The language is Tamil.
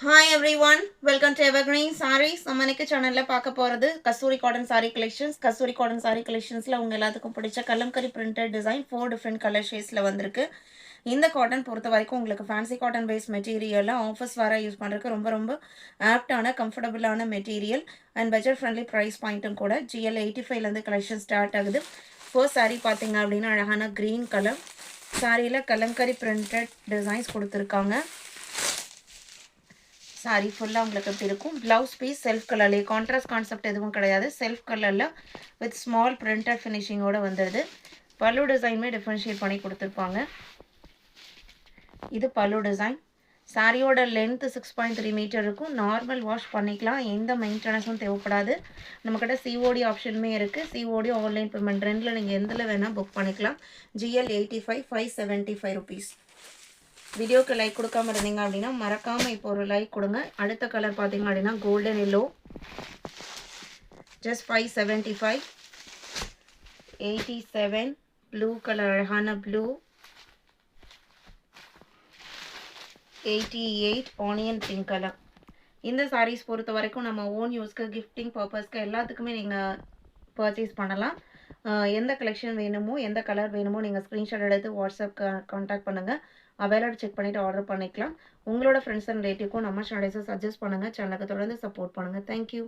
Hi everyone, welcome to Evergreen Sarees. நம்ம இன்னைக்கு சேனல்ல பார்க்க போறது கஸ்தூரி காட்டன் saree collections. கஸ்தூரி காட்டன் saree collectionsல உங்க எல்லாத்துக்கும் பிடிச்ச kalamkari printed design 4 different color shadesல வந்திருக்கு. இந்த காட்டன் பொறுத்த வரைக்கும் உங்களுக்கு ஃபேன்சி காட்டன் பேஸ் மெட்டீரியல்ல ஆஃபீஸ் வேற யூஸ் பண்றதுக்கு ரொம்ப ஆப்டான கம்ஃபர்டபுளான material and budget friendly price பாயிண்ட்டும் கூட. GL 85ல இருந்து கலெக்ஷன் ஸ்டார்ட் ஆகுது. ஃபர்ஸ்ட் saree பாத்தீங்க அப்படின்னா அழகான green கலர் சாரியில கலம்கரி printed designs கொடுத்திருக்காங்க. சாரி ஃபுல்லாக உங்களுக்கு எப்படி இருக்கும். ப்ளவுஸ் பீஸ் செல்ஃப் கலர்லேயே கான்ட்ராஸ்ட் கான்செப்ட் எதுவும் கிடையாது. செல்ஃப் கலரில் வித் ஸ்மால் பிரிண்டட் ஃபினிஷிங்கோடு வந்துடுது. பல்லு டிசைனுமே டிஃப்ரென்ஷியேட் பண்ணி கொடுத்துருப்பாங்க. இது பல்லு டிசைன். சாரியோட லென்த்து 6.3 மீட்டர் இருக்கும். நார்மல் வாஷ் பண்ணிக்கலாம், எந்த மெயின்டெனன்ஸும் தேவைப்படாது. நம்மக்கிட்ட சிஓடி ஆப்ஷனுமே இருக்குது. சிஓடி ஆன்லைன் பேமெண்ட் ரெண்டில் நீங்கள் எந்தில் வேணால் புக் பண்ணிக்கலாம். GL 85 575 rupees. வீடியோக்கு லைக் கொடுக்காம இருந்தீங்க அப்படின்னா மறக்காமல் இப்போ ஒரு லைக் கொடுங்க. அடுத்த கலர் பார்த்தீங்க அப்படின்னா golden yellow, just 575. 87 blue colour, அழகான ப்ளூ. 88 onion pink colour. இந்த சாரீஸ் பொறுத்த வரைக்கும் நம்ம ஓன் யூஸ்க்கு கிஃப்டிங் பர்பஸ்க்கு எல்லாத்துக்குமே நீங்கள் பர்ச்சேஸ் பண்ணலாம். எந்த கலெக்ஷன் வேணுமோ எந்த கலர் வேணுமோ நீங்கள் ஸ்க்ரீன்ஷாட் எடுத்து வாட்ஸ்அப் கான்டாக்ட் பண்ணுங்கள். அவைலபிள் செக் பண்ணிவிட்டு ஆர்டர் பண்ணிக்கலாம். உங்களோட ஃப்ரெண்ட்ஸ் அண்ட் ரிலேட்டிவ்க்கும் நம்ம சேனல்ஸை சஜஸ்ட் பண்ணுங்கள். சேனலுக்கு தொடர்ந்து சப்போர்ட் பண்ணுங்கள். தேங்க்யூ.